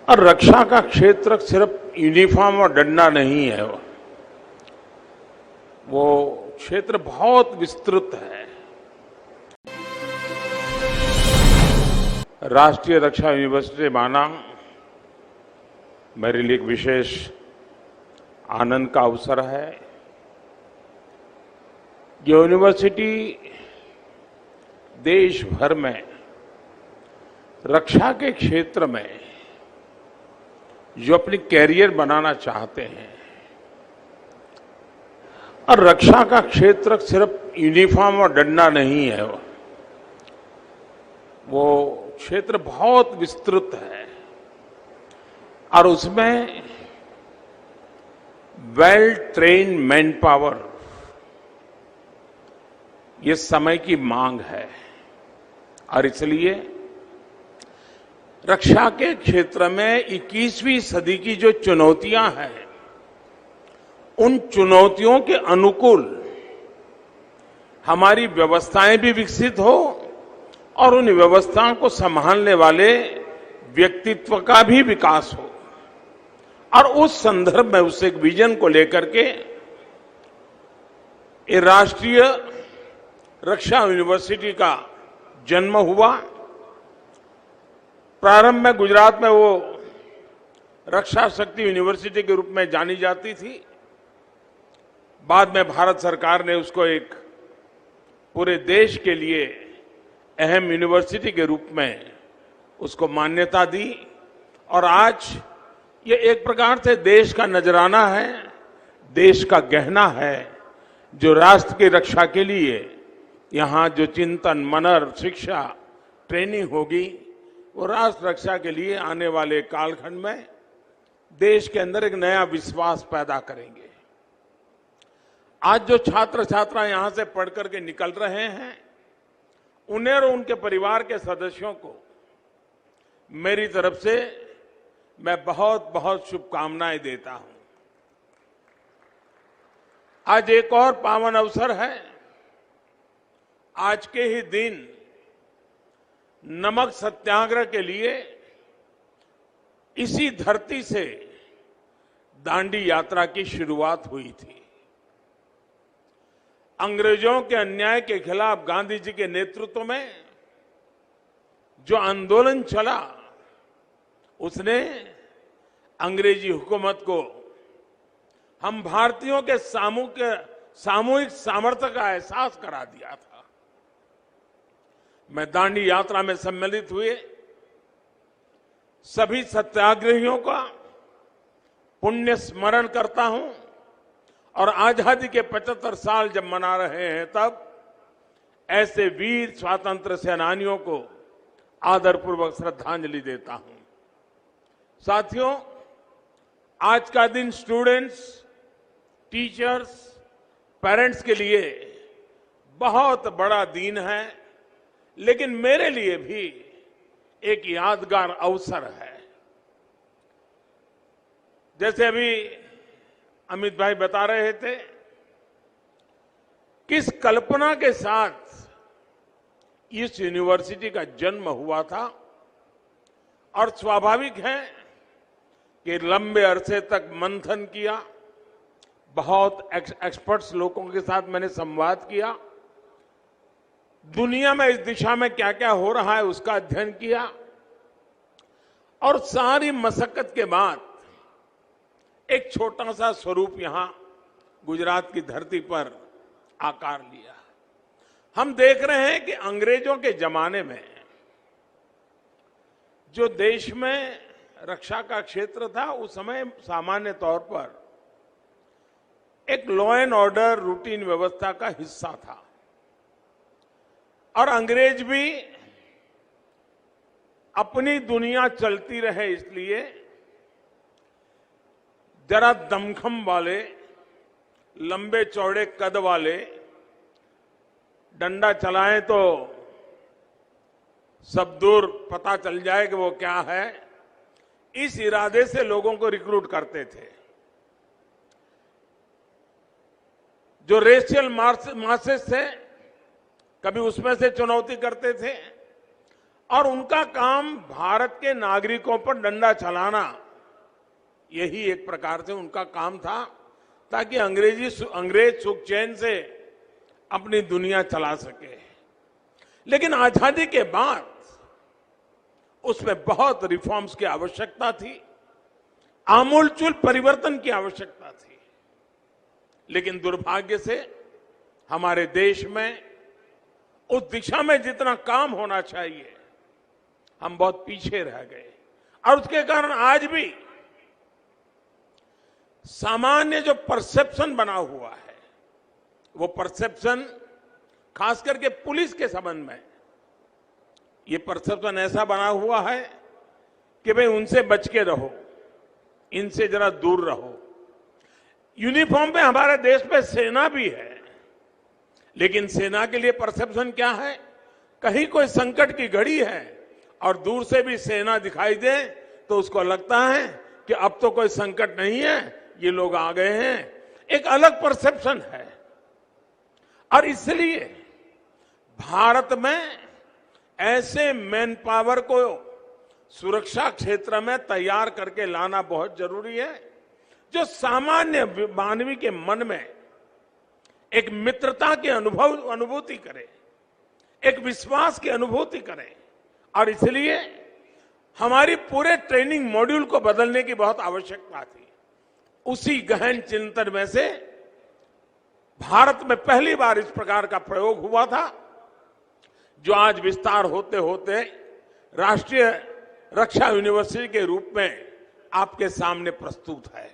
और रक्षा का क्षेत्र सिर्फ यूनिफॉर्म और डंडा नहीं है। वो क्षेत्र बहुत विस्तृत है। राष्ट्रीय रक्षा यूनिवर्सिटी माना मेरे लिए एक विशेष आनंद का अवसर है। यूनिवर्सिटी देश भर में रक्षा के क्षेत्र में जो अपनी कैरियर बनाना चाहते हैं, और रक्षा का क्षेत्र सिर्फ यूनिफॉर्म और डंडा नहीं है, वो क्षेत्र बहुत विस्तृत है और उसमें वेल ट्रेन्ड मैन पावर ये समय की मांग है। और इसलिए रक्षा के क्षेत्र में 21वीं सदी की जो चुनौतियां हैं, उन चुनौतियों के अनुकूल हमारी व्यवस्थाएं भी विकसित हो और उन व्यवस्थाओं को संभालने वाले व्यक्तित्व का भी विकास हो। और उस संदर्भ में उस एक विजन को लेकर के ये राष्ट्रीय रक्षा यूनिवर्सिटी का जन्म हुआ। प्रारंभ में गुजरात में वो रक्षा शक्ति यूनिवर्सिटी के रूप में जानी जाती थी। बाद में भारत सरकार ने उसको एक पूरे देश के लिए अहम यूनिवर्सिटी के रूप में उसको मान्यता दी। और आज ये एक प्रकार से देश का नजराना है, देश का गहना है, जो राष्ट्र की रक्षा के लिए यहां जो चिंतन, मनन, शिक्षा, ट्रेनिंग होगी, वो राष्ट्र रक्षा के लिए आने वाले कालखंड में देश के अंदर एक नया विश्वास पैदा करेंगे। आज जो छात्र छात्रा यहां से पढ़ करके निकल रहे हैं, उन्हें और उनके परिवार के सदस्यों को मेरी तरफ से मैं बहुत बहुत शुभकामनाएं देता हूं। आज एक और पावन अवसर है। आज के ही दिन नमक सत्याग्रह के लिए इसी धरती से दांडी यात्रा की शुरुआत हुई थी। अंग्रेजों के अन्याय के खिलाफ गांधी जी के नेतृत्व में जो आंदोलन चला, उसने अंग्रेजी हुकूमत को हम भारतीयों के सामूहिक सामर्थ्य का एहसास करा दिया था। मैं दांडी यात्रा में सम्मिलित हुए सभी सत्याग्रहियों का पुण्य स्मरण करता हूं और आजादी के 75 साल जब मना रहे हैं, तब ऐसे वीर स्वातंत्र सेनानियों को आदरपूर्वक श्रद्धांजलि देता हूं। साथियों, आज का दिन स्टूडेंट्स, टीचर्स, पेरेंट्स के लिए बहुत बड़ा दिन है, लेकिन मेरे लिए भी एक यादगार अवसर है। जैसे अभी अमित भाई बता रहे थे, किस कल्पना के साथ इस यूनिवर्सिटी का जन्म हुआ था। और स्वाभाविक है कि लंबे अरसे तक मंथन किया, बहुत एक्सपर्ट्स लोगों के साथ मैंने संवाद किया, दुनिया में इस दिशा में क्या क्या हो रहा है उसका अध्ययन किया, और सारी मशक्कत के बाद एक छोटा सा स्वरूप यहां गुजरात की धरती पर आकार लिया। हम देख रहे हैं कि अंग्रेजों के जमाने में जो देश में रक्षा का क्षेत्र था, उस समय सामान्य तौर पर एक लॉ एंड ऑर्डर रूटीन व्यवस्था का हिस्सा था। और अंग्रेज भी अपनी दुनिया चलती रहे, इसलिए जरा दमखम वाले, लंबे चौड़े कद वाले, डंडा चलाएं तो सब दूर पता चल जाए कि वो क्या है, इस इरादे से लोगों को रिक्रूट करते थे। जो रेशियल मासेस थे, कभी उसमें से चुनौती करते थे, और उनका काम भारत के नागरिकों पर डंडा चलाना, यही एक प्रकार से उनका काम था, ताकि अंग्रेज सुख चैन से अपनी दुनिया चला सके। लेकिन आजादी के बाद उसमें बहुत रिफॉर्म्स की आवश्यकता थी, आमूलचूल परिवर्तन की आवश्यकता थी। लेकिन दुर्भाग्य से हमारे देश में उस दिशा में जितना काम होना चाहिए, हम बहुत पीछे रह गए। और उसके कारण आज भी सामान्य जो परसेप्शन बना हुआ है, वो परसेप्शन खास करके पुलिस के संबंध में, ये परसेप्शन ऐसा बना हुआ है कि भाई उनसे बच के रहो, इनसे जरा दूर रहो। यूनिफॉर्म पे हमारे देश में सेना भी है, लेकिन सेना के लिए परसेप्शन क्या है? कहीं कोई संकट की घड़ी है और दूर से भी सेना दिखाई दे तो उसको लगता है कि अब तो कोई संकट नहीं है, ये लोग आ गए हैं। एक अलग परसेप्शन है। और इसलिए भारत में ऐसे मैन पावर को सुरक्षा क्षेत्र में तैयार करके लाना बहुत जरूरी है, जो सामान्य मानवी के मन में एक मित्रता की अनुभूति करे, एक विश्वास की अनुभूति करे। और इसलिए हमारी पूरे ट्रेनिंग मॉड्यूल को बदलने की बहुत आवश्यकता थी। उसी गहन चिंतन में से भारत में पहली बार इस प्रकार का प्रयोग हुआ था, जो आज विस्तार होते होते राष्ट्रीय रक्षा यूनिवर्सिटी के रूप में आपके सामने प्रस्तुत है।